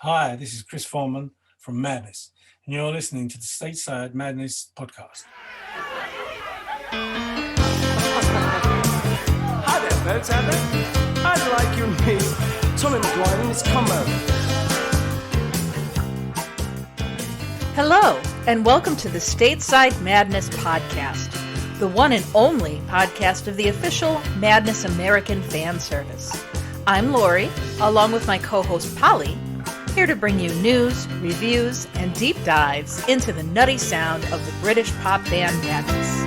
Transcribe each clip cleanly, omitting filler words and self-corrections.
Hi, this is Chris Foreman from Madness, and you're listening to the Stateside Madness podcast. Hi there, folks out there. I'd like you to meet Tommy McGuire and his combo. Hello, and welcome to the Stateside Madness podcast, the one and only podcast of the official Madness American fan service. I'm Laurie, along with my co-host Polly, here to bring you news, reviews, and deep dives into the nutty sound of the British pop band Madness.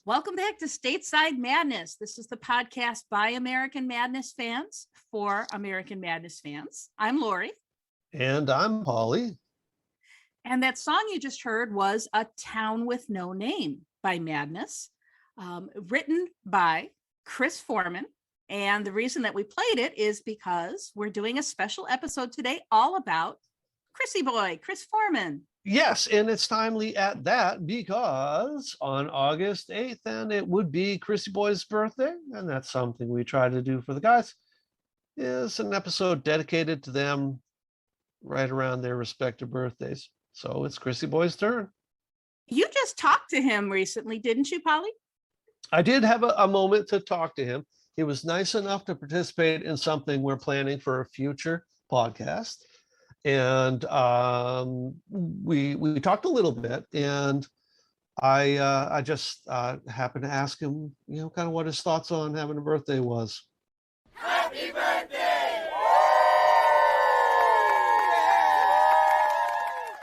Welcome back to Stateside Madness. This is the podcast by American Madness fans for American Madness fans. I'm Laurie. And I'm Polly. And that song you just heard was A Town with No Name by Madness, written by Chris Foreman. And the reason that we played it is because we're doing a special episode today all about Chrissy Boy, Chris Foreman. Yes, and it's timely at that because on August 8th, and it would be Chrissy Boy's birthday, and that's something we try to do for the guys, is an episode dedicated to them right around their respective birthdays. So it's Chrissy Boy's turn. You just talked to him recently, didn't you, Polly? I did have a moment to talk to him. He was nice enough to participate in something we're planning for a future podcast. And we talked a little bit, and I just happened to ask him, kind of what his thoughts on having a birthday was. Happy birthday!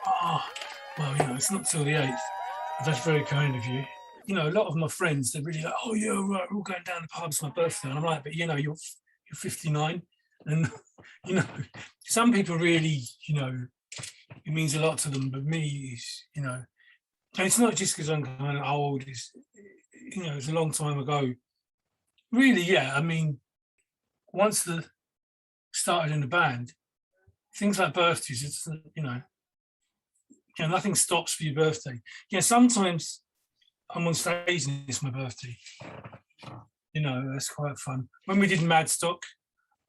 Oh, well, it's not till the 8th. But that's very kind of you. A lot of my friends, they're really like, oh, yeah, right, we're all going down the pub, it's my birthday. And I'm like, but you're 59. And, some people really, it means a lot to them, but me, and it's not just because I'm kind of old, it's a long time ago. Really, yeah, I mean, once the started in the band, things like birthdays, it's, nothing stops for your birthday. Sometimes I'm on stage and it's my birthday. That's quite fun. When we did Madstock,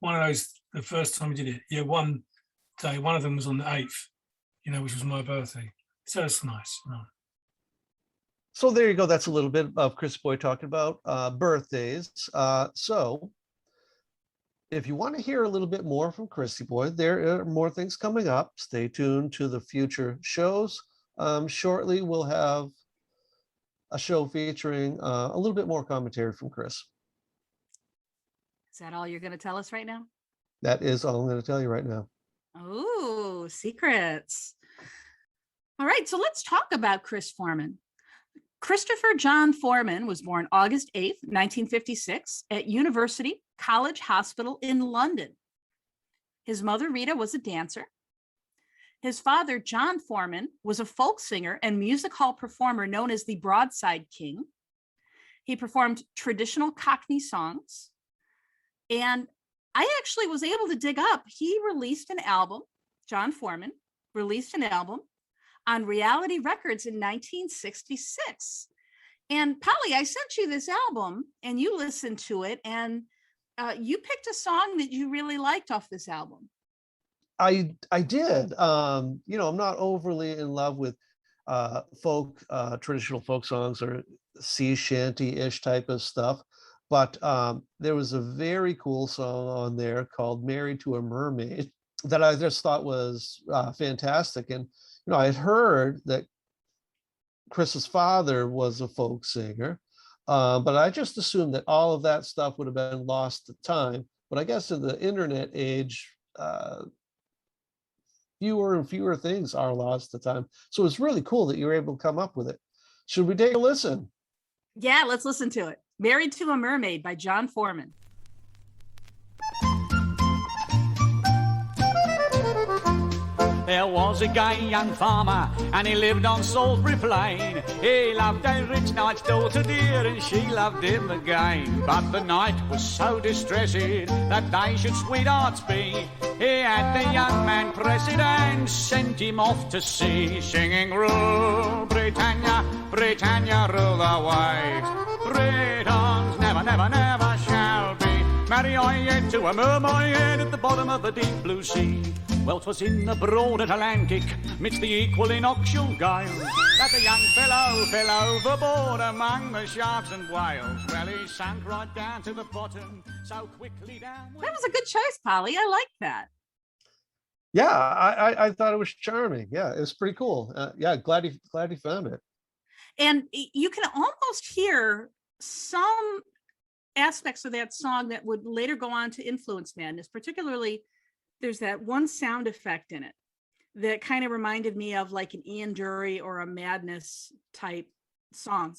one of those, the first time we did it, one day, one of them was on the 8th, which was my birthday. So it's nice. So there you go. That's a little bit of Chris Boy talking about birthdays. So if you want to hear a little bit more from Chrissy Boy, there are more things coming up. Stay tuned to the future shows. Shortly, we'll have a show featuring a little bit more commentary from Chris. Is that all you're going to tell us right now? That is all I'm going to tell you right now. Oh, secrets. All right, so let's talk about Chris Foreman. Christopher John Foreman was born August 8th, 1956 at University College Hospital in London. His mother, Rita, was a dancer. His father, John Foreman, was a folk singer and music hall performer known as the Broadside King. He performed traditional Cockney songs. And I actually was able to dig up, he released an album, John Foreman released an album on Reality Records in 1966. And Polly, I sent you this album and you listened to it, and you picked a song that you really liked off this album. I did. I'm not overly in love with traditional folk songs or sea shanty-ish type of stuff. But there was a very cool song on there called Married to a Mermaid that I just thought was fantastic. And, I had heard that Chris's father was a folk singer, but I just assumed that all of that stuff would have been lost to time. But I guess in the internet age, fewer and fewer things are lost to time. So it's really cool that you were able to come up with it. Should we take a listen? Yeah, let's listen to it. Married to a Mermaid by John Foreman. There was a gay young farmer, and he lived on Salisbury Plain. He loved a rich knight's daughter dear, and she loved him again. But the knight was so distressed that they should sweethearts be. He had the young man pressed and sent him off to sea, singing, "Rule Britannia, Britannia, rule the waves. Britons never, never, never shall be. Marry I yet to a mermaid at the bottom of the deep blue sea." Well, 'twas in the broad Atlantic, midst the equinoctial gales, that the young fellow fell overboard among the sharks and whales. Well, he sank right down to the bottom, so quickly down. That was a good choice, Polly. I like that. Yeah, I thought it was charming. Yeah, it was pretty cool. Yeah, glad he found it. And you can almost hear some aspects of that song that would later go on to influence Madness. Particularly, there's that one sound effect in it that kind of reminded me of like an Ian Dury or a Madness type song.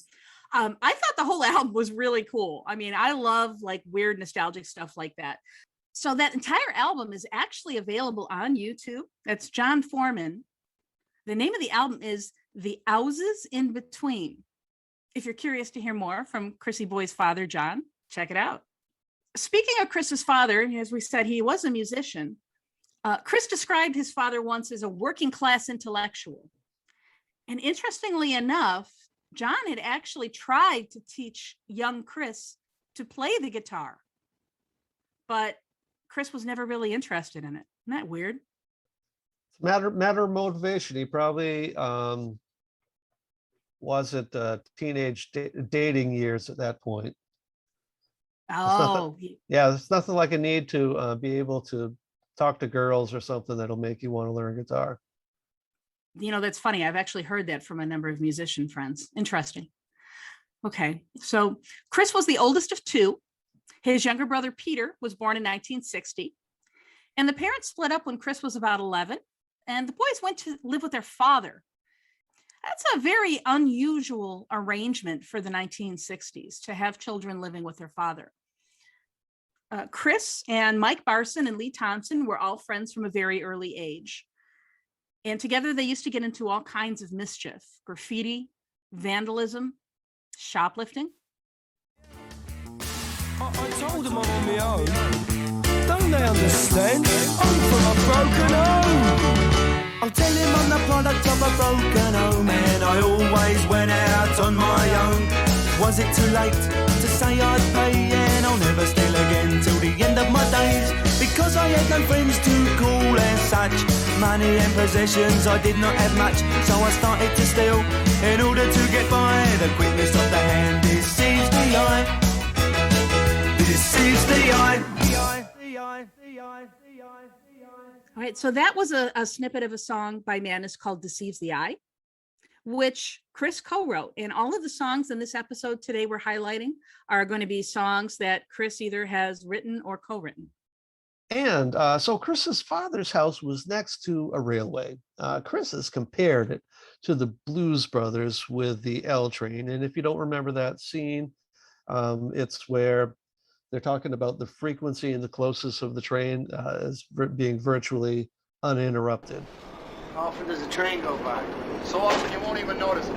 I thought the whole album was really cool. I mean, I love like weird nostalgic stuff like that. So that entire album is actually available on YouTube. That's John Foreman. The name of the album is The Houses in Between. If you're curious to hear more from Chrissy Boy's father, John, check it out. Speaking of Chris's father, as we said, he was a musician. Chris described his father once as a working class intellectual. And interestingly enough, John had actually tried to teach young Chris to play the guitar, but Chris was never really interested in it. Isn't that weird? It's matter of motivation. He probably wasn't teenage dating years at that point. Oh, Yeah, there's nothing like a need to be able to talk to girls or something that'll make you want to learn guitar. That's funny. I've actually heard that from a number of musician friends. Interesting. Okay, so Chris was the oldest of two. His younger brother, Peter, was born in 1960. And the parents split up when Chris was about 11. And the boys went to live with their father. That's a very unusual arrangement for the 1960s, to have children living with their father. Chris and Mike Barson and Lee Thompson were all friends from a very early age. And together they used to get into all kinds of mischief: graffiti, vandalism, shoplifting. I told them I'm on my own. Don't they understand? I'm from a broken home. I'll tell him I'm the product of a broken home, and I always went out on my own. Was it too late to say I'd pay? And I'll never steal again till the end of my days, because I had no friends to call and such. Money and possessions, I did not have much, so I started to steal in order to get by. The quickness of the hand deceives the eye. Deceives the eye. All right, so that was a snippet of a song by Madness called Deceives the Eye, which Chris co-wrote. And all of the songs in this episode today we're highlighting are going to be songs that Chris either has written or co-written. And so Chris's father's house was next to a railway. Chris has compared it to the Blues Brothers with the L train. And if you don't remember that scene, it's where they're talking about the frequency and the closeness of the train as being virtually uninterrupted. How often does the train go by? So often you won't even notice it.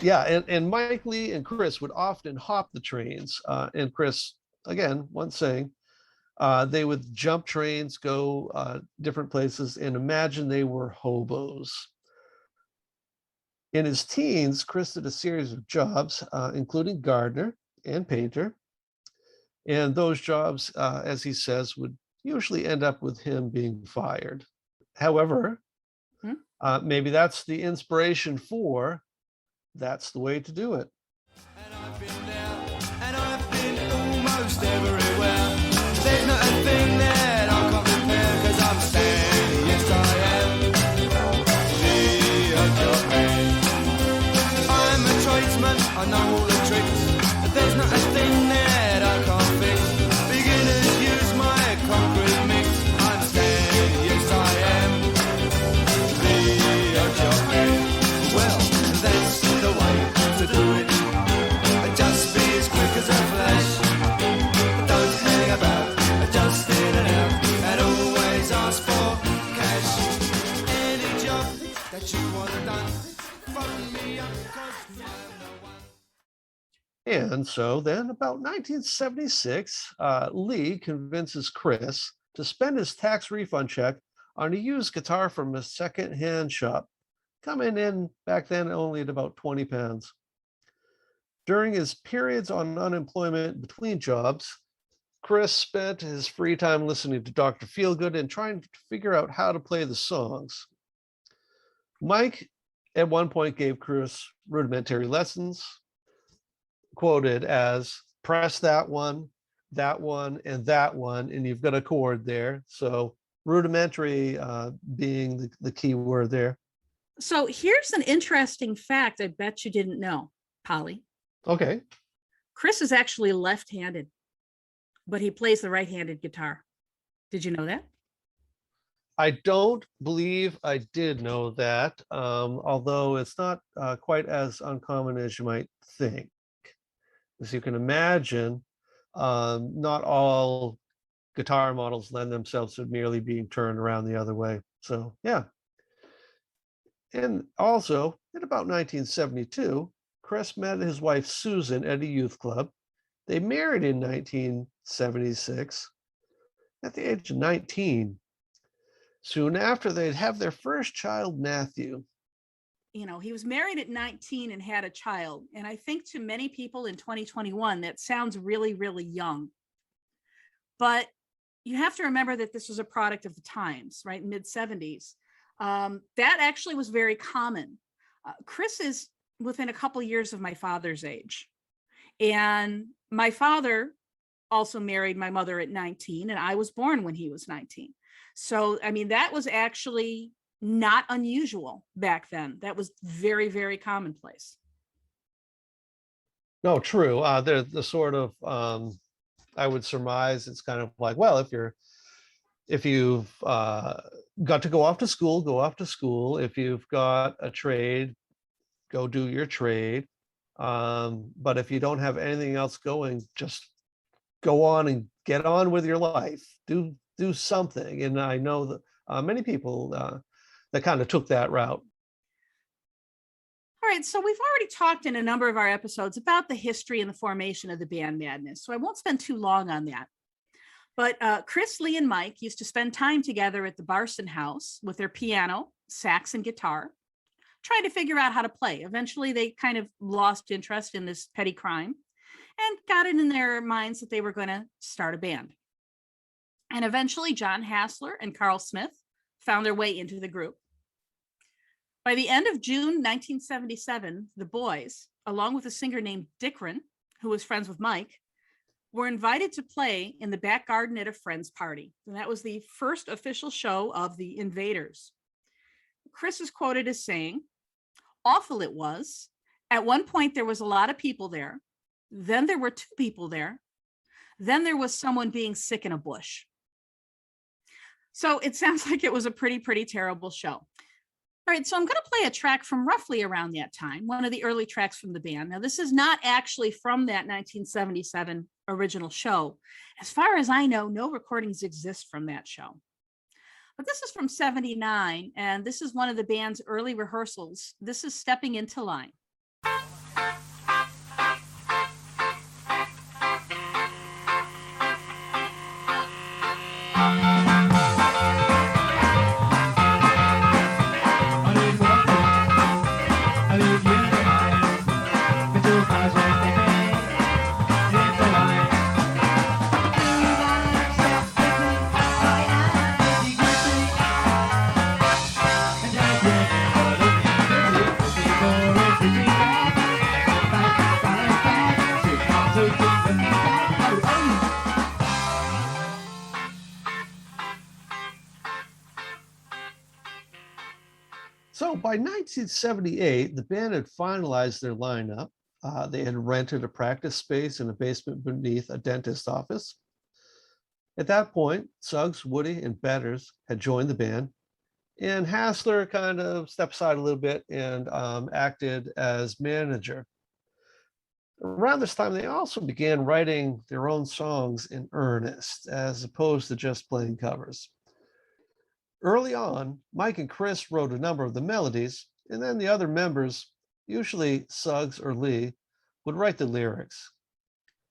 Yeah, and Mike Lee and Chris would often hop the trains. And Chris, again, once saying, they would jump trains, go different places, and imagine they were hobos. In his teens, Chris did a series of jobs, including gardener and painter. And those jobs, as he says, would usually end up with him being fired. However, Maybe that's the inspiration for That's the Way to Do It. And I've been there, and I've been almost everywhere. There's not a thing that I can't repair, 'cause I'm saying, yes I am. I'm a tradesman, I know all the tricks. There's not a thing that I can't fix. Beginners use my concrete mix. I'm saying, yes I am. Well, that's the way to do it. Just be as quick as a flash. Don't hang about, just in and out, and always ask for cash. Any job that you want done, phone me up, 'cause I'm the one. And so then about 1976, Lee convinces Chris to spend his tax refund check on a used guitar from a second-hand shop, coming in back then only at about 20 pounds. During his periods on unemployment between jobs, Chris spent his free time listening to Dr. Feelgood and trying to figure out how to play the songs. Mike at one point gave Chris rudimentary lessons, quoted as press that one, and that one, and you've got a chord there. So rudimentary being the key word there. So here's an interesting fact I bet you didn't know, Polly. Okay. Chris is actually left-handed, but he plays the right-handed guitar. Did you know that? I don't believe I did know that, although it's not quite as uncommon as you might think. As you can imagine, not all guitar models lend themselves to merely being turned around the other way. So, yeah. And also, in about 1972, Chris met his wife Susan at a youth club. They married in 1976 at the age of 19. Soon after, they'd have their first child, Matthew. You know, he was married at 19 and had a child. And I think to many people in 2021, that sounds really, really young. But you have to remember that this was a product of the times, right? Mid-70s. That actually was very common. Chris is within a couple of years of my father's age. And my father also married my mother at 19, and I was born when he was 19. So, I mean, that was actually not unusual back then. That was very, very commonplace. No, true. The sort of, I would surmise it's kind of like, well, if you've got to go off to school, go off to school. If you've got a trade, go do your trade. But if you don't have anything else going, just go on and get on with your life. Do something. And I know that many people that kind of took that route. All right, so we've already talked in a number of our episodes about the history and the formation of the band Madness, so I won't spend too long on that. But Chris, Lee, and Mike used to spend time together at the Barson house with their piano, sax, and guitar, trying to figure out how to play. Eventually, they kind of lost interest in this petty crime and got it in their minds that they were going to start a band. And eventually, John Hassler and Carl Smith found their way into the group. By the end of June 1977, the boys, along with a singer named Dickren, who was friends with Mike, were invited to play in the back garden at a friend's party. And that was the first official show of the Invaders. Chris is quoted as saying, "Awful it was. At one point, there was a lot of people there. Then there were 2 people there. Then there was someone being sick in a bush." So it sounds like it was a pretty terrible show. All right, so I'm going to play a track from roughly around that time, one of the early tracks from the band. Now, this is not actually from that 1977 original show. As far as I know, no recordings exist from that show. But this is from 79, and this is one of the band's early rehearsals. This is Stepping Into Line. Yeah. So by 1978, the band had finalized their lineup. They had rented a practice space in a basement beneath a dentist's office. At that point, Suggs, Woody, and Betters had joined the band, and Hassler kind of stepped aside a little bit and acted as manager. Around this time, they also began writing their own songs in earnest, as opposed to just playing covers. Early on, Mike and Chris wrote a number of the melodies, and then the other members, usually Suggs or Lee, would write the lyrics.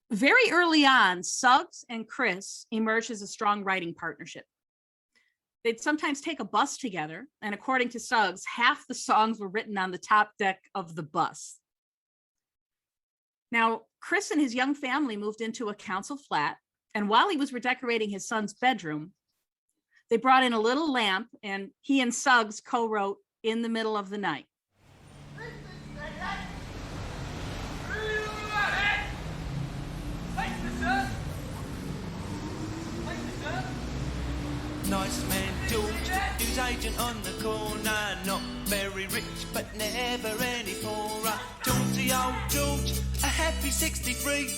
Very early on, Suggs and Chris emerged as a strong writing partnership. They'd sometimes take a bus together, and according to Suggs, half the songs were written on the top deck of the bus. Now, Chris and his young family moved into a council flat, and while he was redecorating his son's bedroom, they brought in a little lamp, and he and Suggs co-wrote In the Middle of the Night. Nice man George, newsagent on the corner, not very rich but never any poorer. Georgie, old George, a happy 63,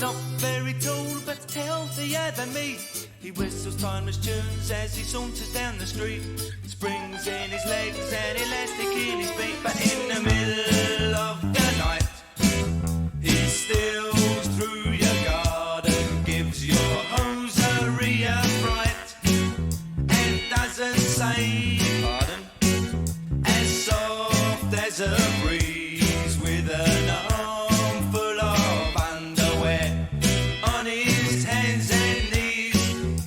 not very tall but healthier than me. He whistles timeless tunes as he saunters down the street, springs in his legs and elastic in his feet. But in the middle of the night, he steals through your garden, gives your hosiery a fright, doesn't say pardon, as soft as a breeze, with an armful of underwear on his hands and knees,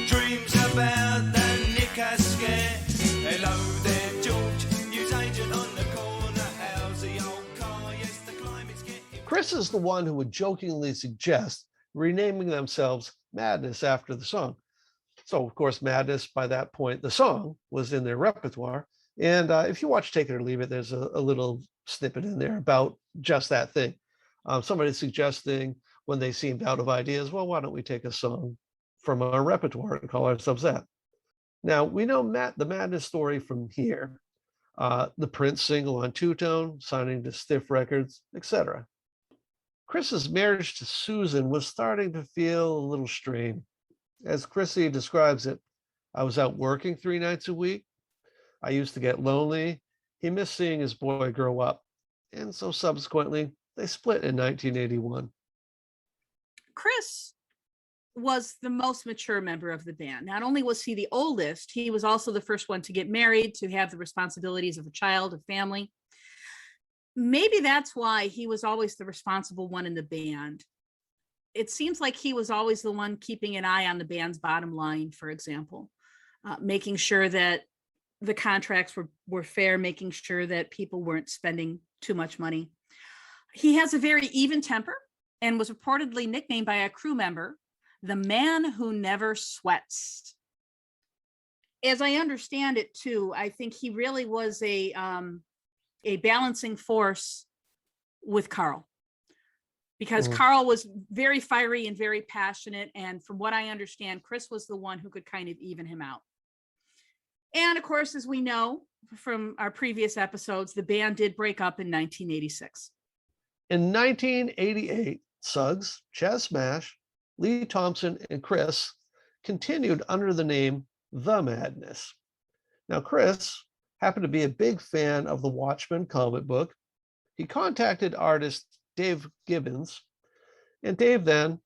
dreams about the knicker scare. Hello there, George, newsagent on the corner, how's the old car? Yes, the climate's getting... Chris is the one who would jokingly suggest renaming themselves Madness after the song. So, of course, Madness, by that point, the song was in their repertoire. And if you watch Take It or Leave It, there's a little snippet in there about just that thing. Somebody suggesting when they seemed out of ideas, well, why don't we take a song from our repertoire and call ourselves that? Now, we know the Madness story from here. The Prince single on two-tone, signing to Stiff Records, etc. Chris's marriage to Susan was starting to feel a little strained. As Chrissy describes it, I was out working 3 nights a week. I used to get lonely. He missed seeing his boy grow up. And so subsequently, they split in 1981. Chris was the most mature member of the band. Not only was he the oldest, he was also the first one to get married, to have the responsibilities of a child, a family. Maybe that's why he was always the responsible one in the band. It seems like he was always the one keeping an eye on the band's bottom line, for example, making sure that the contracts were fair, making sure that people weren't spending too much money. He has a very even temper and was reportedly nicknamed by a crew member, the man who never sweats. As I understand it too, I think he really was a balancing force with Carl. Because Carl was very fiery and very passionate. And from what I understand, Chris was the one who could kind of even him out. And of course, as we know from our previous episodes, the band did break up in 1986. In 1988, Suggs, Chaz Smash, Lee Thompson, and Chris continued under the name The Madness. Now, Chris happened to be a big fan of the Watchmen comic book. He contacted artist Dave Gibbons, and Dave then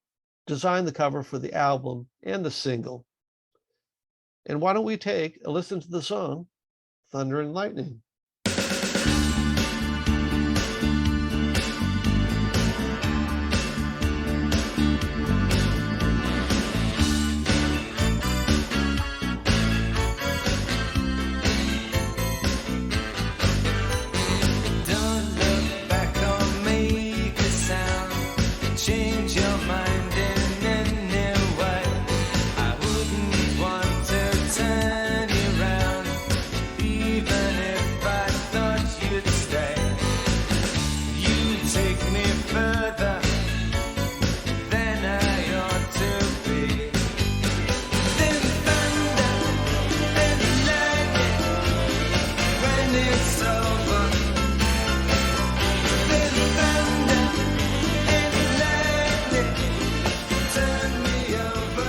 designed the cover for the album and the single. And why don't we take a listen to the song Thunder and Lightning? Turn you round, even if it's over. Then thunder and lightning turn me over.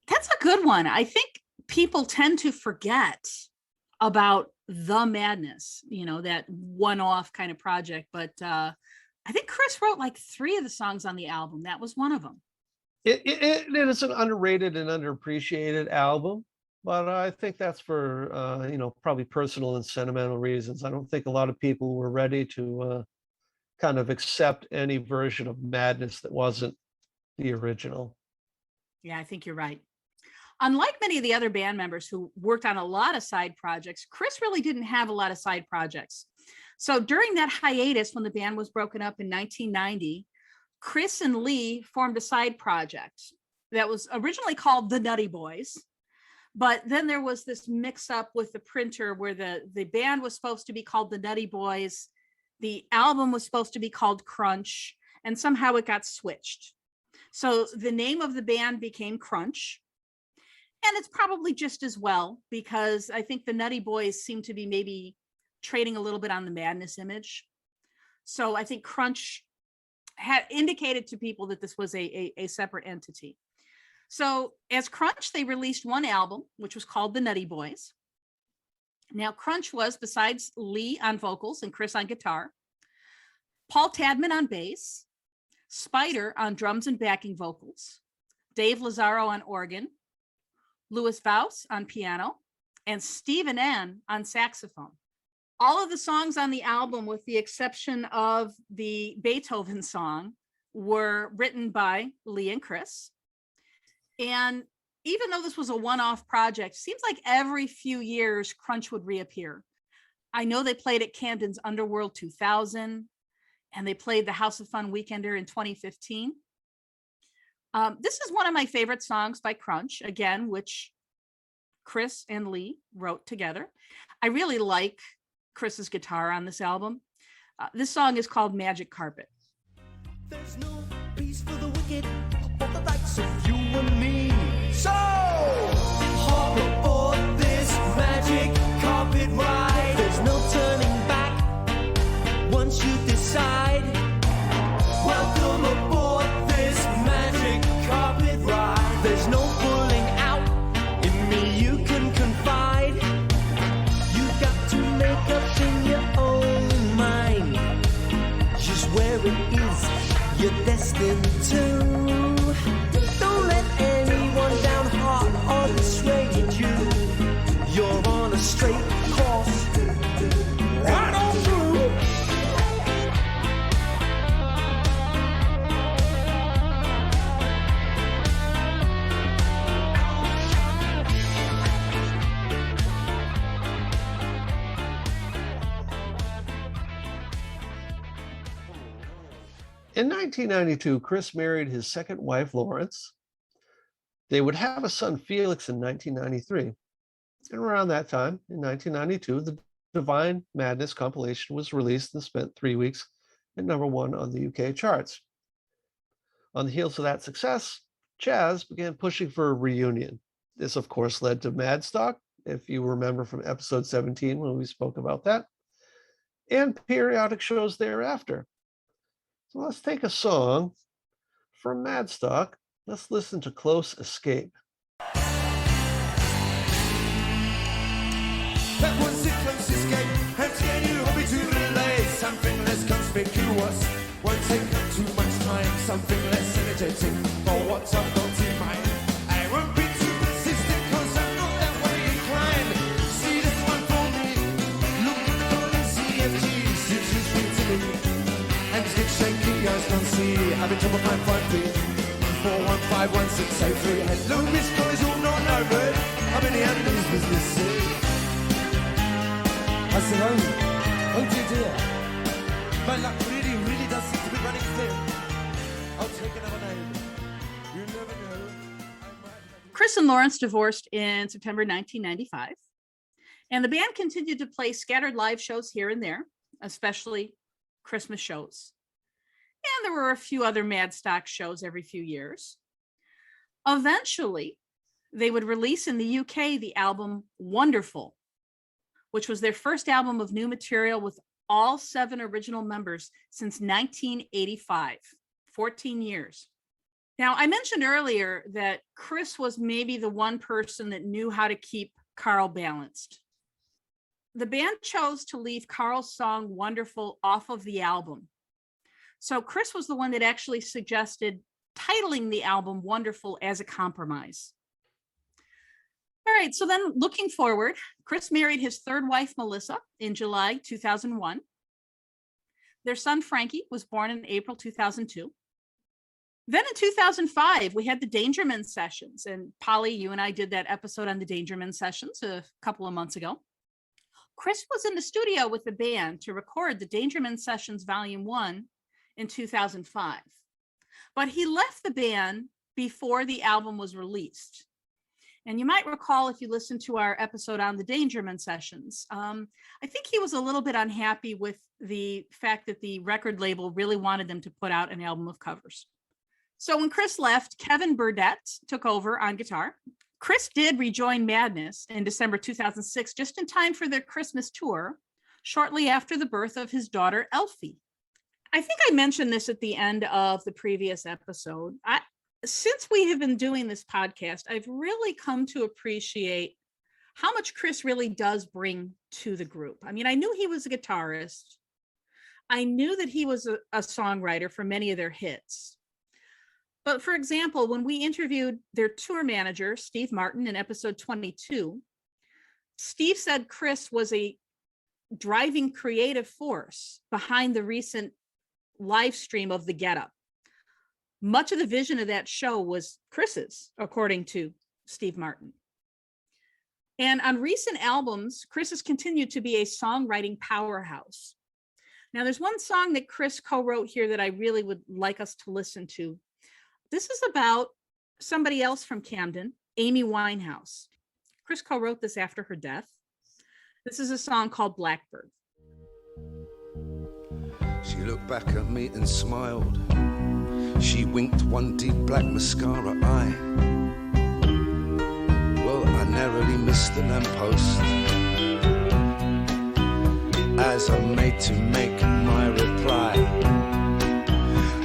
That's a good one. I think people tend to forget about the Madness, you know, that one-off kind of project. But I think Chris wrote like 3 of the songs on the album. That was one of them. It is an underrated and underappreciated album, but I think that's for you know, probably personal and sentimental reasons. I don't think a lot of people were ready to kind of accept any version of Madness that wasn't the original. Yeah, I think you're right. Unlike many of the other band members who worked on a lot of side projects, Chris really didn't have a lot of side projects. So during that hiatus, when the band was broken up in 1990, Chris and Lee formed a side project that was originally called the Nutty Boys. But then there was this mix up with the printer where the band was supposed to be called the Nutty Boys. The album was supposed to be called Crunch, and somehow it got switched. So the name of the band became Crunch. And it's probably just as well, because I think the Nutty Boys seem to be maybe trading a little bit on the Madness image. So I think Crunch had indicated to people that this was a separate entity. So as Crunch, they released one album, which was called the Nutty Boys. Now, Crunch was, besides Lee on vocals and Chris on guitar, Paul Tadman on bass, Spider on drums and backing vocals, Dave Lazaro on organ, Louis Vaus on piano, and Stephen N on saxophone. All of the songs on the album, with the exception of the Beethoven song, were written by Lee and Chris. And even though this was a one-off project, seems like every few years Crunch would reappear. I know they played at Camden's Underworld 2000, and they played the House of Fun Weekender in 2015. This is one of my favorite songs by Crunch, again, which Chris and Lee wrote together. I really like Chris's guitar on this album. This song is called Magic Carpet. There's no peace for the wicked, for the likes of you and me. So, hop aboard this magic carpet ride. There's no turning back once you decide. Welcome aboard this magic carpet ride. There's no pulling out, in me you can confide. You got to make up in your own mind just where it is you're destined to. Don't let anyone downheart or dissuade you. You're on a straight course, right on through. In 1992, Chris married his second wife, Lawrence. They would have a son, Felix, in 1993. And around that time, in 1992, the Divine Madness compilation was released and spent 3 weeks at #1 on the UK charts. On the heels of that success, Chaz began pushing for a reunion. This, of course, led to Madstock, if you remember from episode 17 when we spoke about that, and periodic shows thereafter. So let's take a song from Madstock. Let's listen to Close Escape. That was a close escape. How can you hobby to relay something less conspicuous? Won't take up too much time. Something less energetic for what's I've got in mind. I won't be too persistent, cause I'm not that way inclined. See this one for me. Look at the golden CFG. Seems too sweet to me. Hands get shaky, eyes can't see. I've been trouble my 5 feet. 4151683. Hello, Miss Boys, all not no bird. I'm in the ambulance business. I said, oh dear. My luck really does seem to be running thin. I'll take another name. You never know. Chris and Lawrence divorced in September 1995, and the band continued to play scattered live shows here and there, especially Christmas shows. And there were a few other Madstock shows every few years. Eventually, they would release in the UK the album Wonderful, which was their first album of new material with all 7 original members since 1985, 14 years. Now, I mentioned earlier that Chris was maybe the one person that knew how to keep Carl balanced. The band chose to leave Carl's song Wonderful off of the album. So Chris was the one that actually suggested titling the album Wonderful as a compromise. All right, so then looking forward, Chris married his 3rd wife, Melissa, in July 2001. Their son, Frankie, was born in April 2002. Then in 2005, we had the Dangerman sessions. And Polly, you and I did that episode on the Dangerman sessions a couple of months ago. Chris was in the studio with the band to record the Dangerman Sessions Volume 1 in 2005. But he left the band before the album was released. And you might recall, if you listened to our episode on the Dangerman sessions, I think he was a little bit unhappy with the fact that the record label really wanted them to put out an album of covers. So when Chris left, Kevin Burdett took over on guitar. Chris did rejoin Madness in December 2006, just in time for their Christmas tour, shortly after the birth of his daughter, Elfie. I think I mentioned this at the end of the previous episode. Since we have been doing this podcast, I've really come to appreciate how much Chris really does bring to the group. I mean, I knew he was a guitarist. I knew that he was a songwriter for many of their hits. But for example, when we interviewed their tour manager, Steve Martin, in episode 22, Steve said Chris was a driving creative force behind the recent live stream of The Get Up. Much of the vision of that show was Chris's, according to Steve Martin. And on recent albums, Chris has continued to be a songwriting powerhouse. Now, there's one song that Chris co-wrote here that I really would like us to listen to. This is about somebody else from Camden, Amy Winehouse. Chris co-wrote this after her death. This is a song called Blackbird. She looked back at me and smiled. She winked one deep black mascara eye. Well, I narrowly missed the lamppost as I made to make my reply.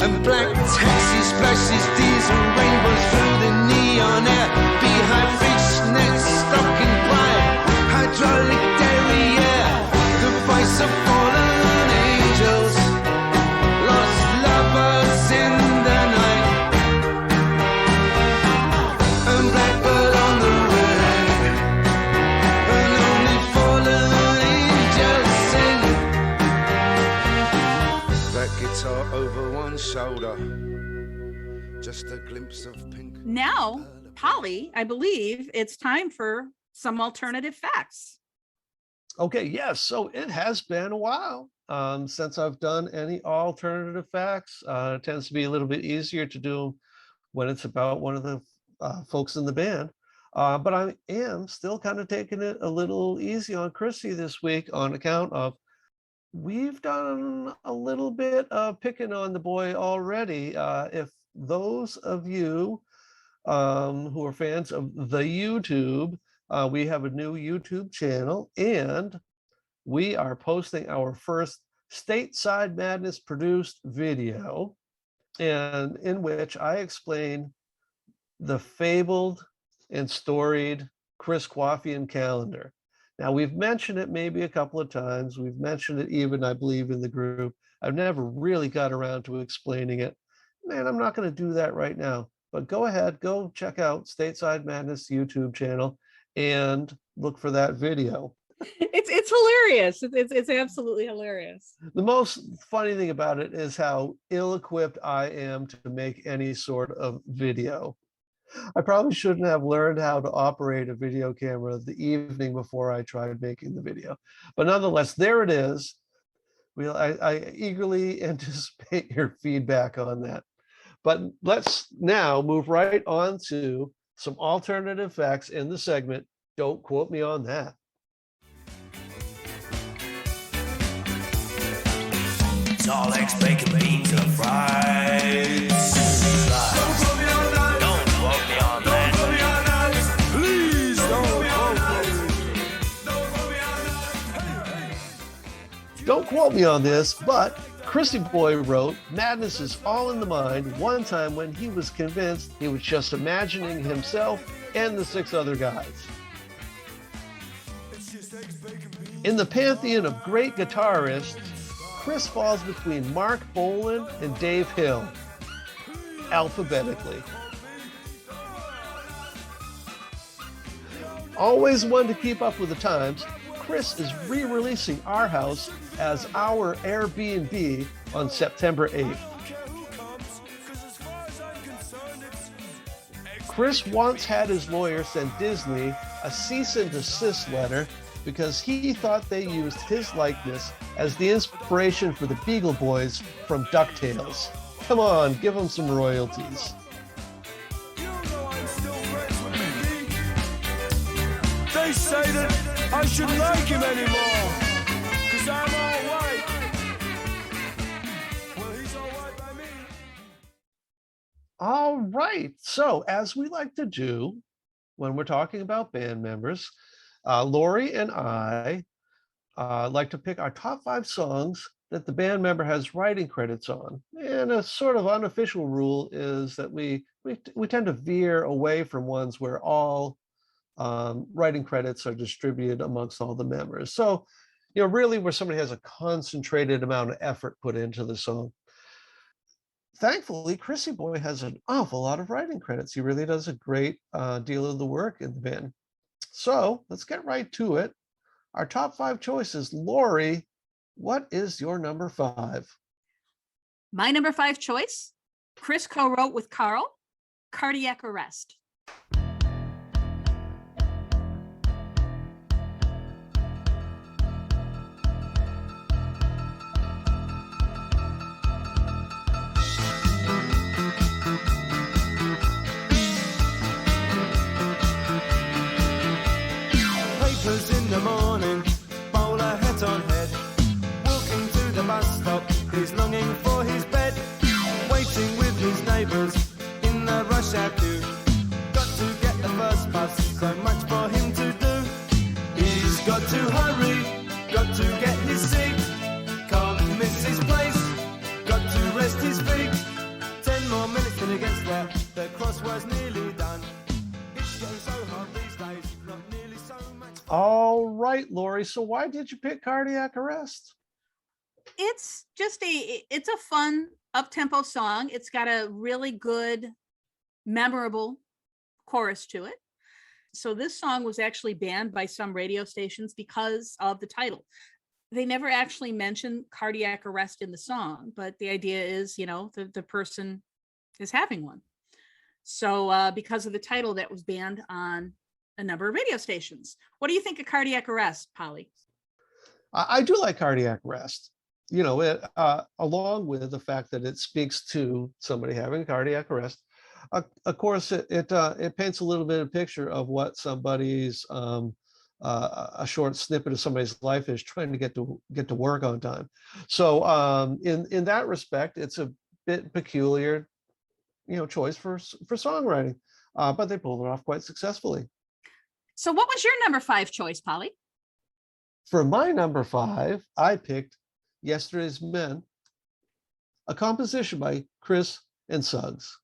And black taxis, splashes, diesel rainbows through the neon air. Beehive fishnets stuck in quiet, hydraulic derriere. The voice of fallen angels, lost lovers in the night. And blackbird on the way, and only fallen angels sing. That guitar over one shoulder, just a glimpse of pink. Now, Polly, I believe it's time for some alternative facts. Okay, yes. So it has been a while since I've done any alternative facts. It tends to be a little bit easier to do when it's about one of the folks in the band. But I am still kind of taking it a little easy on Chrissy this week on account of we've done a little bit of picking on the boy already. If those of you who are fans of the YouTube, we have a new YouTube channel, and we are posting our first Stateside Madness produced video, and in which I explain the fabled and storied Chris Quaffian calendar. Now, we've mentioned it maybe a couple of times. We've mentioned it even, I believe, in the group. I've never really got around to explaining it. Man, I'm not going to do that right now. But go ahead, go check out Stateside Madness YouTube channel and look for that video. It's hilarious. It's absolutely hilarious. The most funny thing about it is how ill-equipped I am to make any sort of video. I probably shouldn't have learned how to operate a video camera the evening before I tried making the video. But nonetheless, there it is. I eagerly anticipate your feedback on that. But let's now move right on to some alternative facts in the segment. Don't quote me on that. It's all eggs, bacon, beans, and fries. Don't quote me on quote me on this, but Chrissy Boy wrote, "Madness is all in the mind," one time when he was convinced he was just imagining himself and the 6 other guys. In the pantheon of great guitarists, Chris falls between Mark Bolan and Dave Hill, alphabetically. Always one to keep up with the times, Chris is re-releasing Our House as Our Airbnb on September 8th. Chris once had his lawyer send Disney a cease and desist letter because he thought they used his likeness as the inspiration for the Beagle Boys from DuckTales. Come on, give them some royalties. They say that I shouldn't like him anymore, 'cause I'm all white. Well, he's all white by me. All right, so as we like to do when we're talking about band members, Laurie and I like to pick our top 5 songs that the band member has writing credits on. And a sort of unofficial rule is that we tend to veer away from ones where all writing credits are distributed amongst all the members. So, really where somebody has a concentrated amount of effort put into the song. Thankfully, Chrissy Boy has an awful lot of writing credits. He really does a great deal of the work in the band. So let's get right to it. Our top 5 choices. Laurie, what is your number 5? My number 5 choice, Chris co-wrote with Carl, Cardiac Arrest. In the morning, bowler hat on head, walking to the bus stop, he's longing for his bed, waiting with his neighbours in the rush hour queue. Got to get the first bus, so much for him to do. He's got to hurry, got to get his seat, can't miss his place, got to rest his feet. 10 more minutes till he gets there, the crossword's nearly done. It's getting so hard these days, not nearly so much. All right, Laurie. So why did you pick Cardiac Arrest? It's just it's a fun up-tempo song. It's got a really good, memorable chorus to it. So this song was actually banned by some radio stations because of the title. They never actually mention cardiac arrest in the song, but the idea is, the person is having one. So because of the title, that was banned on a number of radio stations. What do you think of Cardiac Arrest, Polly? I do like Cardiac Arrest. Along with the fact that it speaks to somebody having cardiac arrest. Of course, it paints a little bit of picture of what somebody's a short snippet of somebody's life is trying to get to work on time. So in that respect, it's a bit peculiar, choice for songwriting, but they pulled it off quite successfully. So what was your number 5 choice, Polly? For my number 5, I picked Yesterday's Men, a composition by Chris and Suggs.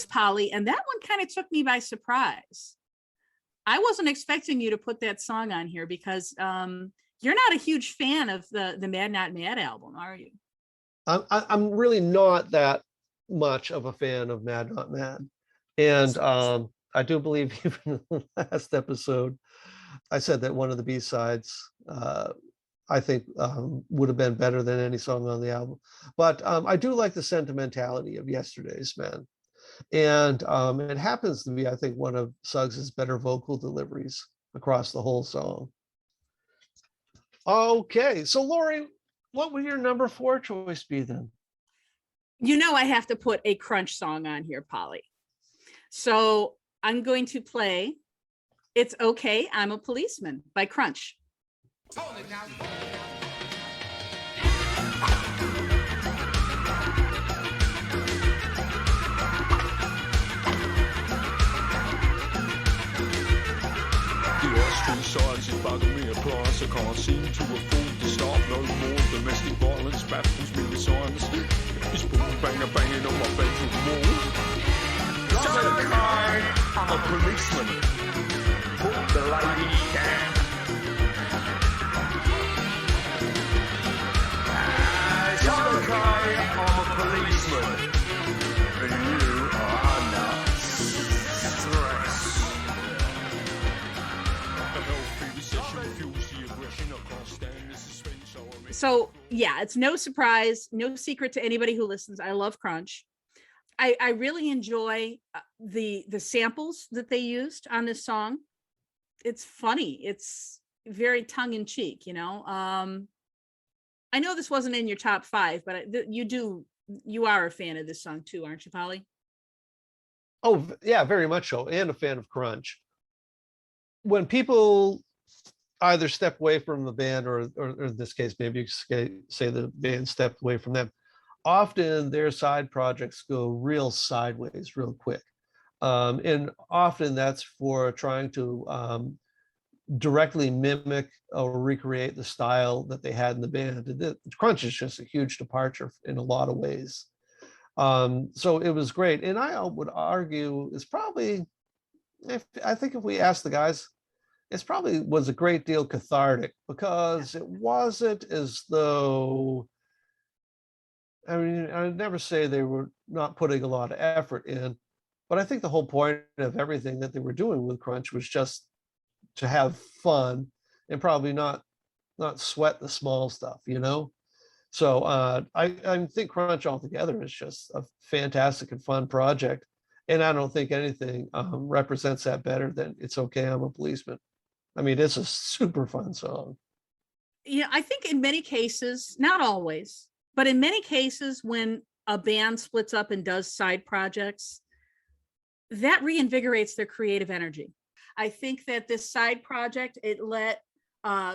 Polly, and that one kind of took me by surprise. I wasn't expecting you to put that song on here because you're not a huge fan of the Mad Not Mad album, are you? I'm really not that much of a fan of Mad Not Mad. And I do believe even in the last episode, I said that one of the B-sides, I think would have been better than any song on the album. But I do like the sentimentality of Yesterday's Man. And it happens to be, I think, one of Suggs's better vocal deliveries across the whole song. Okay, so Laurie, what would your number 4 choice be then? You know, I have to put a crunch song on here, Polly. So I'm going to play It's Okay, I'm a Policeman by Crunch. Sides is bugging me a price I can't seem to afford to stop no more. Domestic violence baffles me with silence. It's boom banger banging on my bedroom wall. It's okay, I'm a policeman. Put the lady down. It's okay, I'm a policeman. And you are under stress. So yeah, it's no surprise, no secret to anybody who listens. I love Crunch. I really enjoy the samples that they used on this song. It's funny. It's very tongue in cheek, you know. I know this wasn't in your top 5, but you are a fan of this song too, aren't you, Polly? Oh yeah, very much so, and a fan of Crunch. When people either step away from the band, or in this case, maybe you say the band stepped away from them, often their side projects go real sideways real quick. And often that's for trying to directly mimic or recreate the style that they had in the band. Crunch is just a huge departure in a lot of ways. So it was great. And I would argue it's probably, I think if we ask the guys, it probably was a great deal cathartic, because it wasn't as though, I mean, I'd never say they were not putting a lot of effort in, but I think the whole point of everything that they were doing with Crunch was just to have fun and probably not sweat the small stuff, you know? So I think Crunch altogether is just a fantastic and fun project. And I don't think anything represents that better than It's Okay, I'm a Policeman. I mean, it's a super fun song. Yeah, I think in many cases, not always, but in many cases, when a band splits up and does side projects, that reinvigorates their creative energy. I think that this side project, it let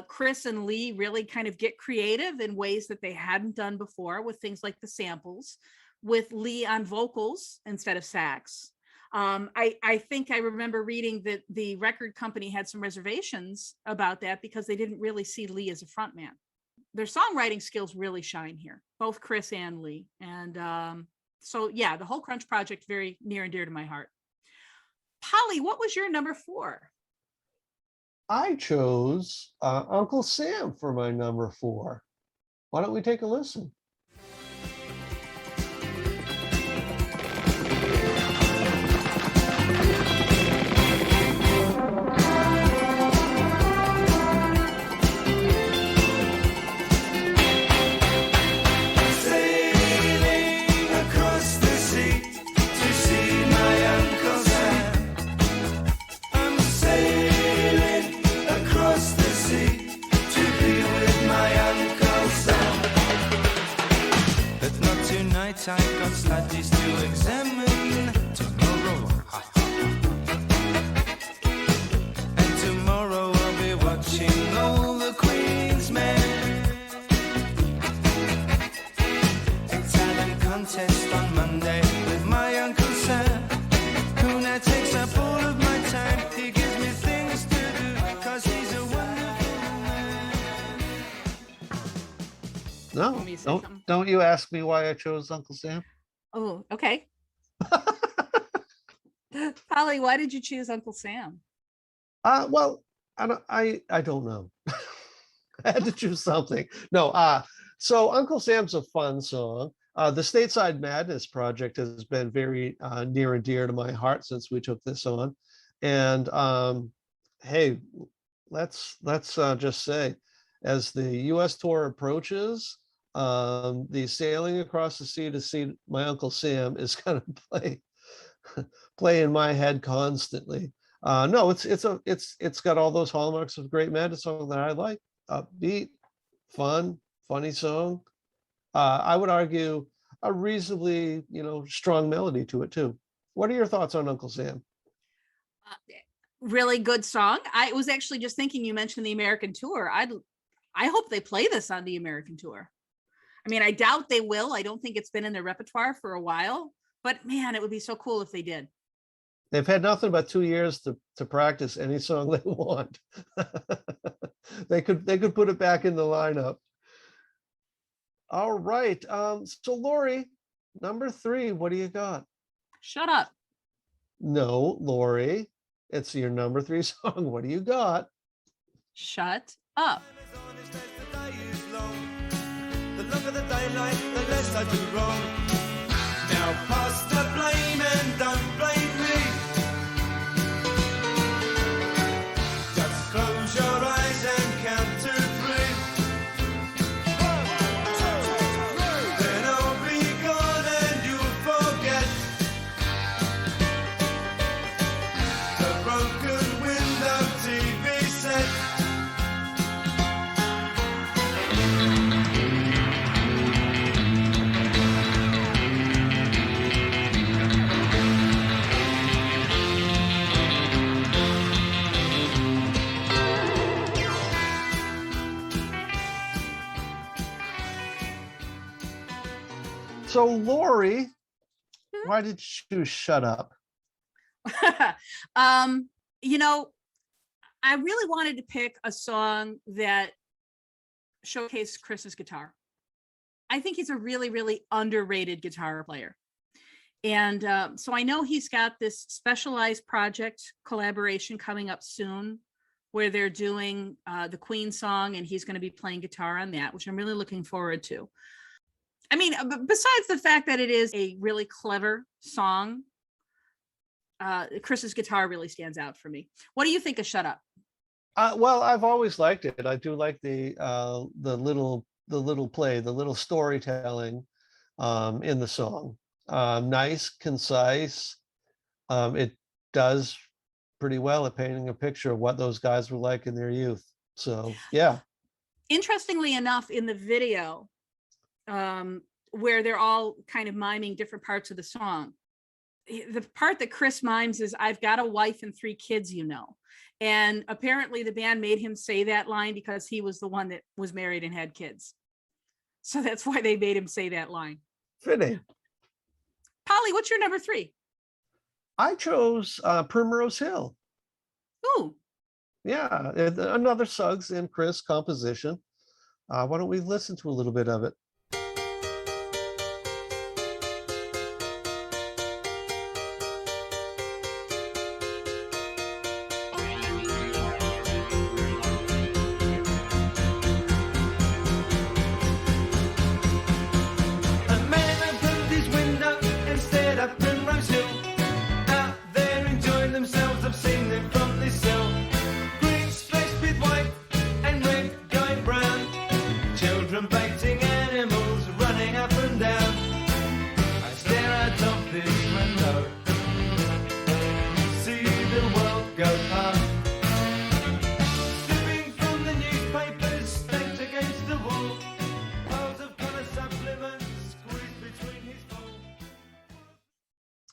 Chris and Lee really kind of get creative in ways that they hadn't done before, with things like the samples, with Lee on vocals instead of sax. I think I remember reading that the record company had some reservations about that because they didn't really see Lee as a frontman. Their songwriting skills really shine here, both Chris and Lee. And so, yeah, the whole Crunch project, very near and dear to my heart. Polly, what was your number 4? I chose Uncle Sam for my number 4. Why don't we take a listen? I got studies to examine tomorrow. And tomorrow I'll be watching all the Queen's Men. A talent contest on Monday with my Uncle Sam, who now takes up all of my time. He gives me things to do, cause he's a wonderful man. No, don't you ask me why I chose Uncle Sam. Oh, okay. Polly, why did you choose Uncle Sam? Well, I don't know. I had to choose something. No, so Uncle Sam's a fun song. The Stateside Madness project has been very near and dear to my heart since we took this on. And hey, let's just say, as the U.S. tour approaches, the sailing across the sea to see my Uncle Sam is kind of play in my head constantly. No, it's got all those hallmarks of great Madness song that I like. Upbeat, fun, funny song. I would argue a reasonably, strong melody to it too. What are your thoughts on Uncle Sam? Really good song. I was actually just thinking, you mentioned the American tour. I hope they play this on the American tour. I mean, I doubt they will. I don't think it's been in their repertoire for a while, but man, it would be so cool if they did. They've had nothing but 2 years to practice any song they want. They could put it back in the lineup. All right. So Laurie, number 3, what do you got? Shut up. No, Laurie, it's your number 3 song. What do you got? Shut up. The longer the daylight, the less I do wrong. Now pass the blame and don't blame me. Just close your eyes and count to 3. 1, 2, 3. Then I'll be gone and you'll forget the broken window TV set. So Laurie, why did you shut up? I really wanted to pick a song that showcased Chris's guitar. I think he's a really, really underrated guitar player. And so I know he's got this specialized project collaboration coming up soon where they're doing the Queen song, and he's going to be playing guitar on that, which I'm really looking forward to. I mean, besides the fact that it is a really clever song, Chris's guitar really stands out for me. What do you think of Shut Up? Well, I've always liked it. I do like the little play, the little storytelling in the song. Nice, concise. It does pretty well at painting a picture of what those guys were like in their youth. So, yeah. Interestingly enough, in the video, where they're all kind of miming different parts of the song, the part that Chris mimes is, "I've got a wife and 3 kids, and apparently the band made him say that line because he was the one that was married and had kids, so that's why they made him say that line. Fitting. Polly, what's your number 3? I chose Primrose Hill. Ooh. Yeah, another Suggs and Chris composition. Why don't we listen to a little bit of it?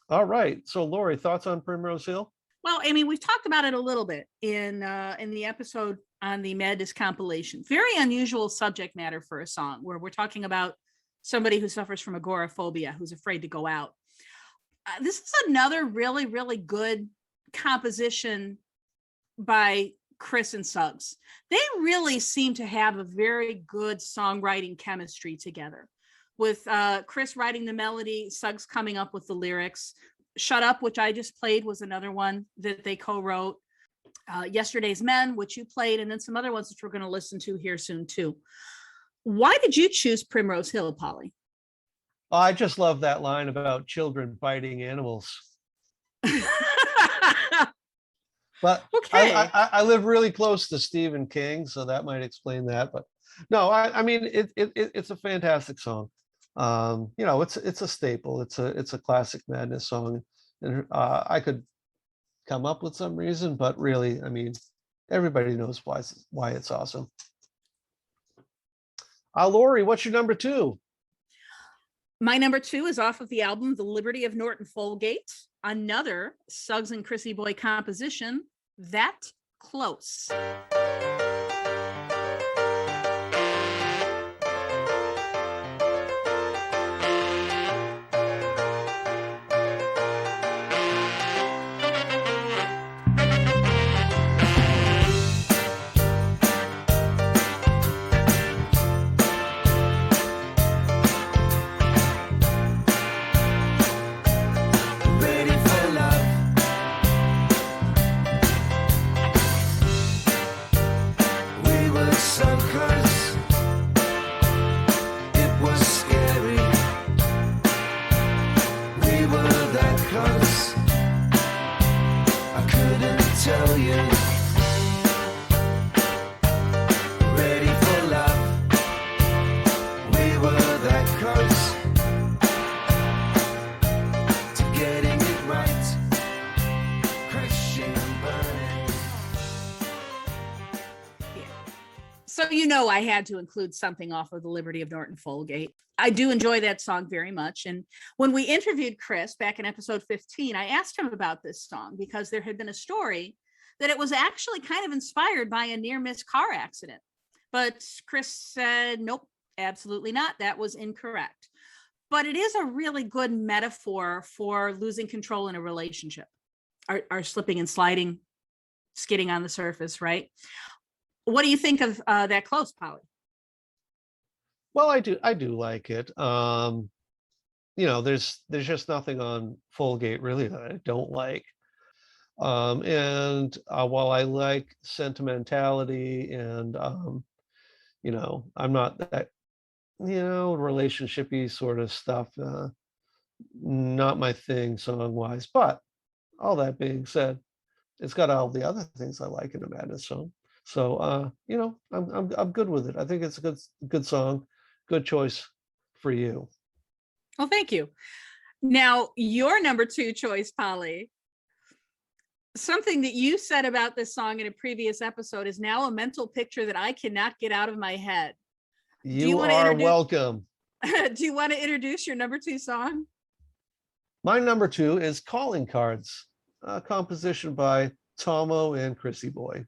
All right. So Laurie, thoughts on Primrose Hill? Well, I mean, we've talked about it a little bit in the episode on the Madness compilation. Very unusual subject matter for a song where we're talking about somebody who suffers from agoraphobia, who's afraid to go out. This is another really, really good composition by Chris and Suggs. They really seem to have a very good songwriting chemistry together, with Chris writing the melody, Suggs coming up with the lyrics. Shut Up, which I just played, was another one that they co-wrote. Yesterday's Men, which you played, and then some other ones which we're going to listen to here soon too. Why did you choose Primrose Hill, Polly? I just love that line about children fighting animals. But Okay. I live really close to Stephen King, so that might explain that. But no, I mean it's a fantastic song. You know, it's a staple. It's a classic Madness song, and I could come up with some reason, but really, I mean, everybody knows why it's awesome. Laurie, what's your number 2? My number 2 is off of the album The Liberty of Norton Folgate, another Suggs and Chrissy Boy composition, That Close. Ready for love. We were so close. It was scary. We were that close. I couldn't tell you. Ready for love. We were that close to getting it right. Crashing and burning. So you know I had to include something off of The Liberty of Norton Folgate. I do enjoy that song very much. And when we interviewed Chris back in episode 15, I asked him about this song because there had been a story that it was actually kind of inspired by a near-miss car accident. But Chris said, nope, absolutely not. That was incorrect. But it is a really good metaphor for losing control in a relationship, or slipping and sliding, skidding on the surface, right? What do you think of That Close, Polly? Well, I do like it. You know, there's just nothing on Folgate really that I don't like. And while I like sentimentality and you know, I'm not that, you know, relationshipy sort of stuff, not my thing song wise. But all that being said, it's got all the other things I like in a Madness song. So you know, I'm good with it. I think it's a good song, good choice for you. Well, thank you. Now, your number 2 choice, Polly, something that you said about this song in a previous episode is now a mental picture that I cannot get out of my head. You are welcome. Do you want to introduce your number 2 song? My number 2 is Calling Cards, a composition by Tomo and Chrissy Boy.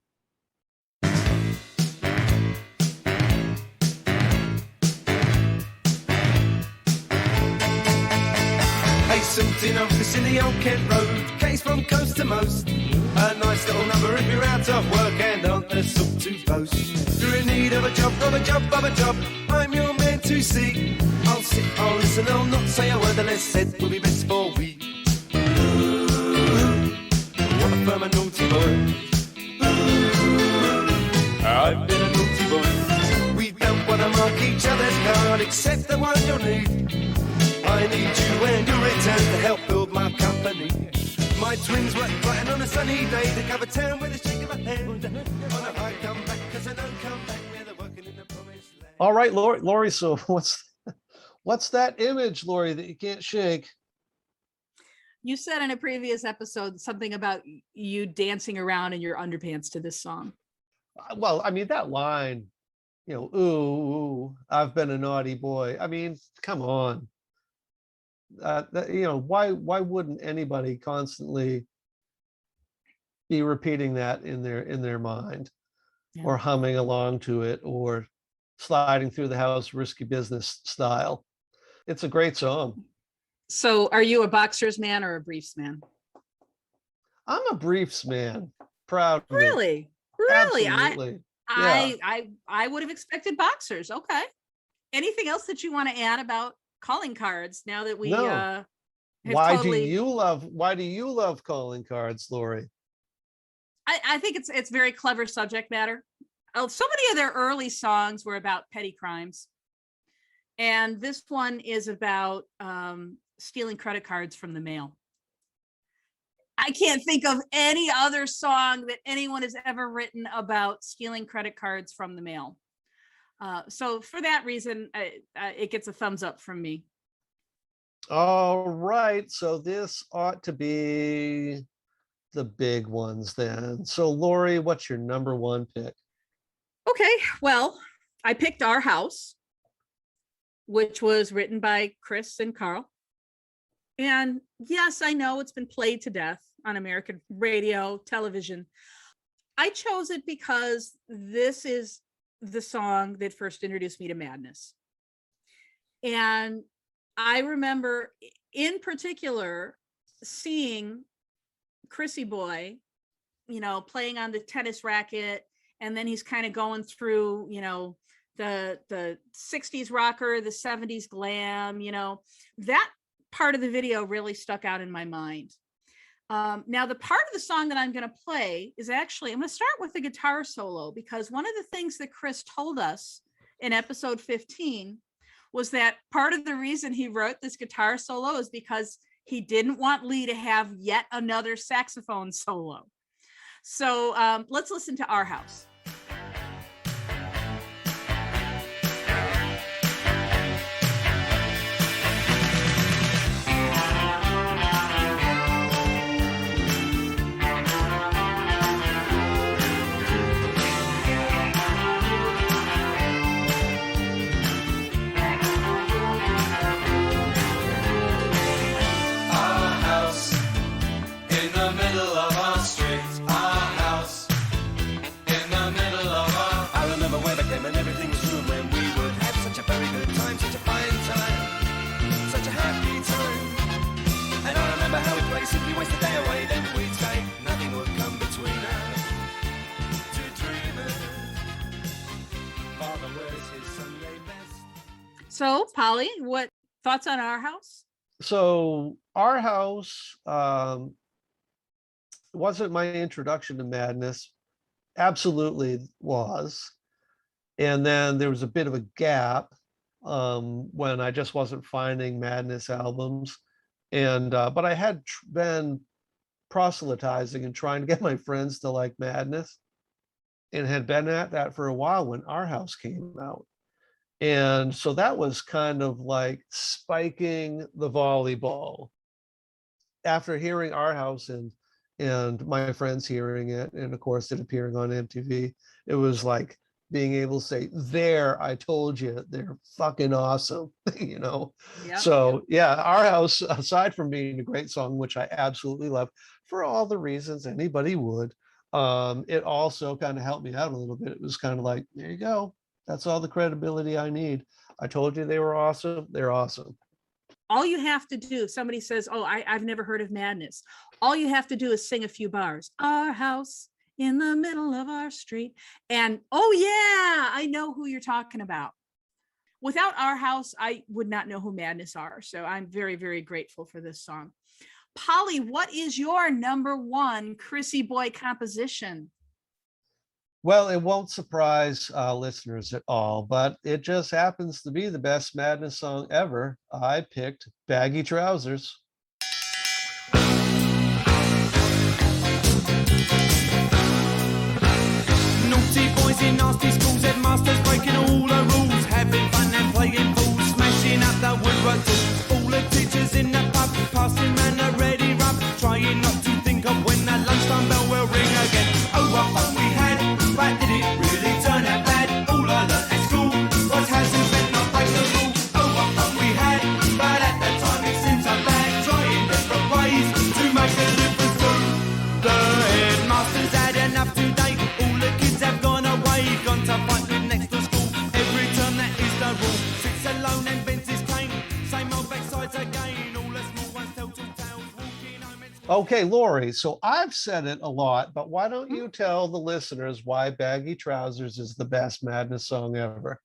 Something office in the old Kent Road, case from coast to most. A nice little number if you're out of work and on the sort to boast. You're in need of a job, I'm your man to see. I'll sit, I'll listen, I'll not say a word unless said will be best for we. Ooh, what if I'm a naughty boy? Ooh, I've been a naughty boy. We don't want to mark each other's card except the one you'll need. I need you and your return to help build my company. My twins work bright on a sunny day to cover town with a shake of a hand. On a high come back, cause I don't come back where they're working in the promised land. All right, Laurie, so what's that image, Laurie, that you can't shake? You said in a previous episode something about you dancing around in your underpants to this song. Well, I mean, that line, you know, ooh, I've been a naughty boy. I mean, come on. You know, why wouldn't anybody constantly be repeating that in their mind, or humming along to it, or sliding through the house risky business style? It's a great song. So are you a boxers man or a briefs man? I'm a briefs man. Proud. Really? Absolutely. I would have expected boxers. Okay. Anything else that you want to add about calling cards now that we why do you love calling cards, Laurie? I think it's very clever subject matter. So many of their early songs were about petty crimes, And this one is about stealing credit cards from the mail. I can't think of any other song that anyone has ever written about stealing credit cards from the mail. So for that reason, it gets a thumbs up from me. All right. So this ought to be the big ones then. So Laurie, what's your number one pick? Okay, well, I picked Our House, which was written by Chris and Carl. And yes, I know it's been played to death on American radio, television. I chose it because this is the song that first introduced me to Madness. And I remember in particular seeing Chrissy Boy, playing on the tennis racket, and then he's kind of going through, the 60s rocker, the 70s glam, that part of the video really stuck out in my mind. Now, the part of the song that I'm going to play is actually, I'm going to start with the guitar solo, because one of the things that Chris told us in episode 15 was that part of the reason he wrote this guitar solo is because he didn't want Lee to have yet another saxophone solo. So let's listen to Our House. So, Polly, what thoughts on Our House? So Our House wasn't my introduction to Madness. Absolutely was. And then there was a bit of a gap when I just wasn't finding Madness albums. And but I had been proselytizing and trying to get my friends to like Madness, and had been at that for a while when Our House came out. And so that was kind of like spiking the volleyball. After hearing Our House and my friends hearing it, and of course it appearing on MTV, it was like being able to say, there, I told you, they're fucking awesome, Yep. So yeah, Our House, aside from being a great song, which I absolutely love for all the reasons anybody would, it also kind of helped me out a little bit. It was kind of like, there you go. That's all the credibility I need. I told you they were awesome. They're awesome. All you have to do, if somebody says, oh, I've never heard of Madness, all you have to do is sing a few bars. Our house in the middle of our street. And, oh yeah, I know who you're talking about. Without Our House, I would not know who Madness are. So I'm very, very grateful for this song. Polly, what is your number one Chrissy Boy composition? Well, it won't surprise listeners at all, but it just happens to be the best Madness song ever. I picked Baggy Trousers. Naughty boys in nasty schools, headmasters breaking all the rules, having fun and playing fools, smashing up the woodwork tools. All the teachers in the pub, passing round a ready rub, trying not to think of when the lunchtime bell will ring again. Oh, what fun we had, but did it really turn out bad? All I learnt at school was hasn't meant not break the rules. Oh, what fun we had, but at the time it seemed so bad, trying different ways to make a difference too. The headmasters had enough today, all the kids have gone away, gone to fight with next to school. Every term that is the rule, sits alone and bends his cane, same old backsides again, all the small ones tell two tales, walking home and... Okay, Laurie, so I've said it a lot, but why don't you tell the listeners why Baggy Trousers is the best Madness song ever?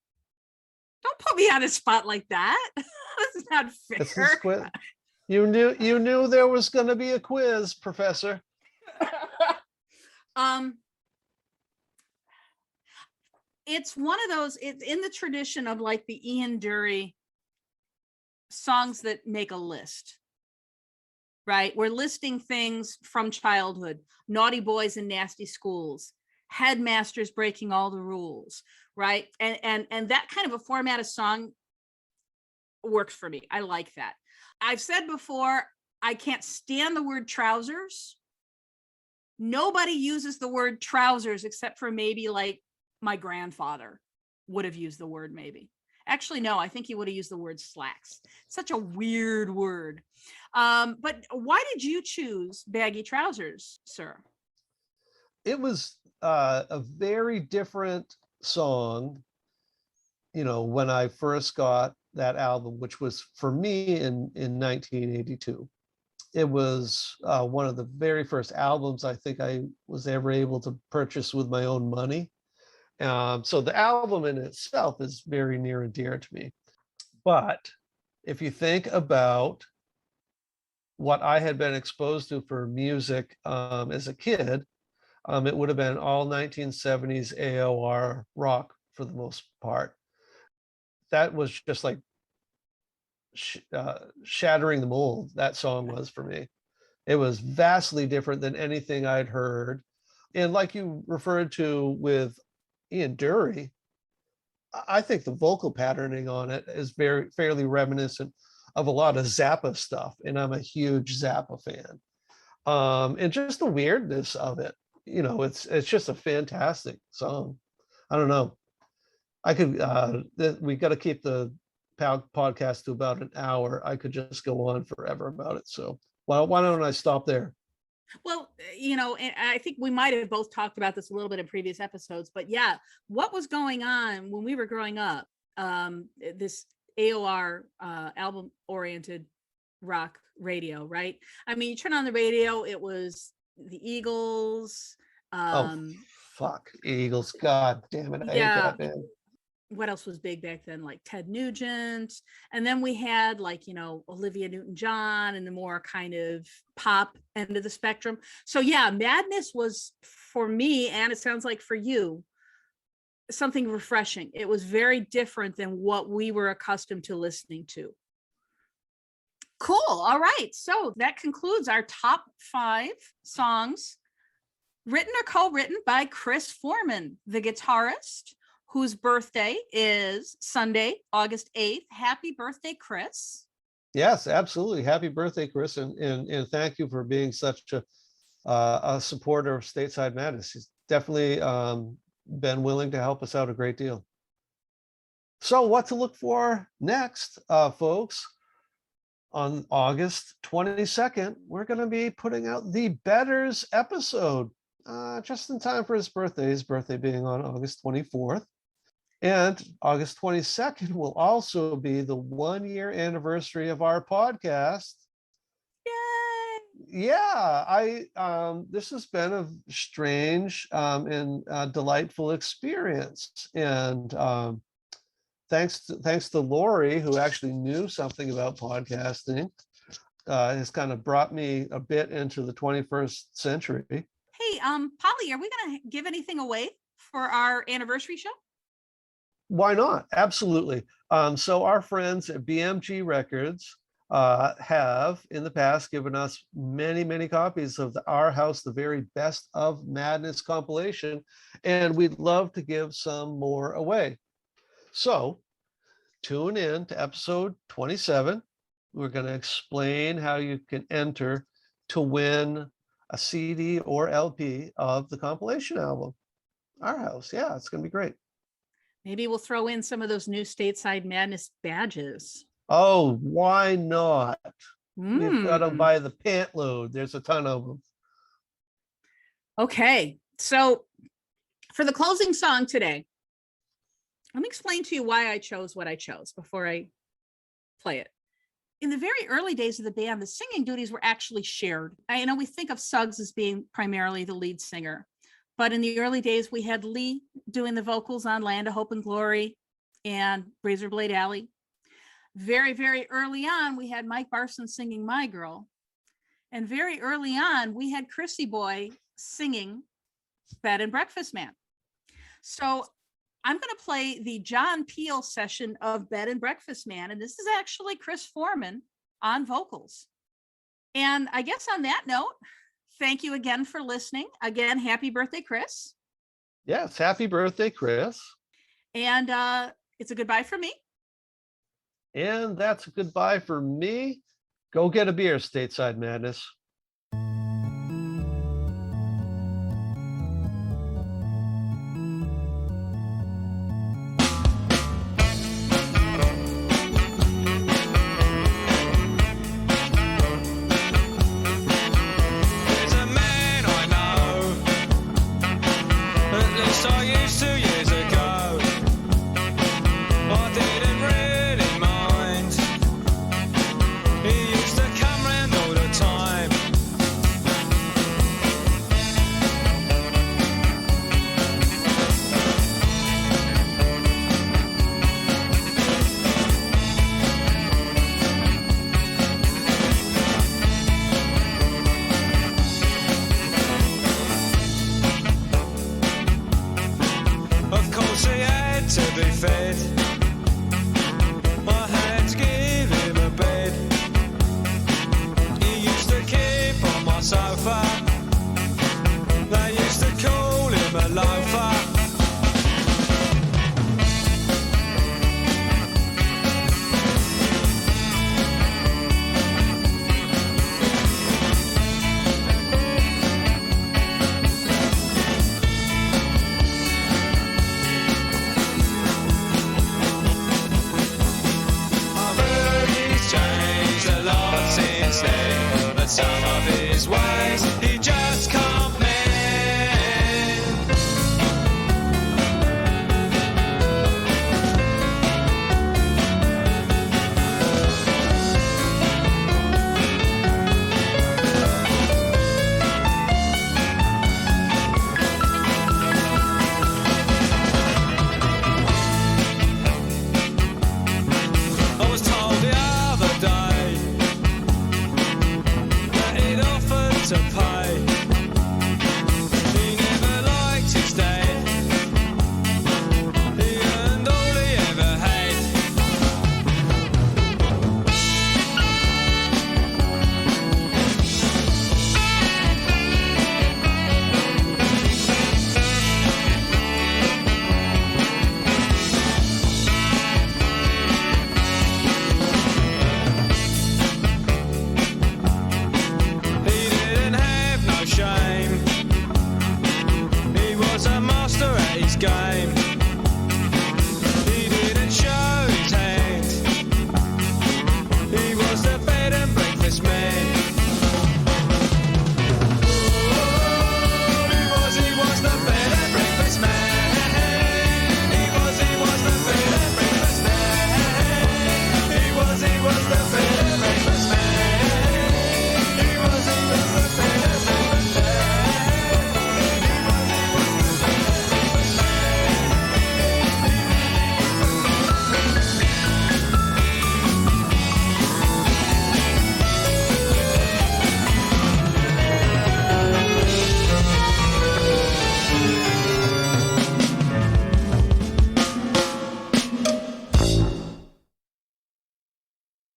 Don't put me on a spot like that. That's not fair. It's this quiz. You knew there was going to be a quiz, Professor. It's one of those, it's in the tradition of like the Ian Dury songs that make a list, right? We're listing things from childhood, naughty boys in nasty schools, headmasters breaking all the rules, right? And that kind of a format of song works for me. I like that. I've said before, I can't stand the word trousers. Nobody uses the word trousers except for maybe like my grandfather would have used the word maybe. Actually, no, I think he would have used the word slacks. Such a weird word. But why did you choose baggy trousers, sir? It was a very different song, you know, when I first got that album, which was for me in 1982. It was one of the very first albums I think I was ever able to purchase with my own money. So the album in itself is very near and dear to me. But if you think about what I had been exposed to for music as a kid, it would have been all 1970s AOR rock for the most part. That was just like shattering the mold. That song was for me. It was vastly different than anything I'd heard. And like you referred to with Ian Dury, I think the vocal patterning on it is fairly reminiscent of a lot of Zappa stuff, and I'm a huge Zappa fan. And just the weirdness of it, you know, it's just a fantastic song. I don't know. I could we got to keep the podcast to about an hour. I could just go on forever about it. So why don't I stop there? Well, you know, and I think we might have both talked about this a little bit in previous episodes, but yeah, what was going on when we were growing up? This AOR album oriented rock radio, right? I mean, you turn on the radio, it was the Eagles. Fuck, Eagles. God damn it. I hate that band. What else was big back then? Like Ted Nugent. And then we had like, you know, Olivia Newton-John and the more kind of pop end of the spectrum. So yeah, Madness was for me, and it sounds like for you, something refreshing. It was very different than what we were accustomed to listening to. Cool. All right. So that concludes our top 5 songs written or co-written by Chris Foreman, the guitarist, whose birthday is Sunday, August 8th. Happy birthday, Chris. Yes, absolutely. Happy birthday, Chris. And thank you for being such a supporter of Stateside Madness. He's definitely been willing to help us out a great deal. So what to look for next, folks? On August 22nd, we're going to be putting out the Betters episode just in time for his birthday being on August 24th. And August 22nd will also be the 1-year anniversary of our podcast. Yay! Yeah, this has been a strange and delightful experience. And thanks to Laurie, who actually knew something about podcasting, has kind of brought me a bit into the 21st century. Hey, Polly, are we going to give anything away for our anniversary show? Why not? Absolutely. So our friends at BMG Records have in the past given us many, many copies of Our House, the Very Best of Madness compilation, and we'd love to give some more away. So tune in to episode 27. We're going to explain how you can enter to win a CD or LP of the compilation album, Our House. Yeah, it's going to be great. Maybe we'll throw in some of those new Stateside Madness badges. Oh, why not? We've got them by the pant load. There's a ton of them. Okay, so for the closing song today, let me explain to you why I chose what I chose before I play it. In the very early days of the band, the singing duties were actually shared. I know we think of Suggs as being primarily the lead singer, but in the early days, we had Lee doing the vocals on Land of Hope and Glory and Razorblade Alley. Very, very early on, we had Mike Barson singing My Girl. And very early on, we had Chrissy Boy singing Bed and Breakfast Man. So I'm going to play the John Peel session of Bed and Breakfast Man. And this is actually Chris Foreman on vocals. And I guess on that note, thank you again for listening. Again, happy birthday, Chris. Yes, happy birthday, Chris. And it's a goodbye from me. And that's a goodbye for me. Go get a beer, Stateside Madness.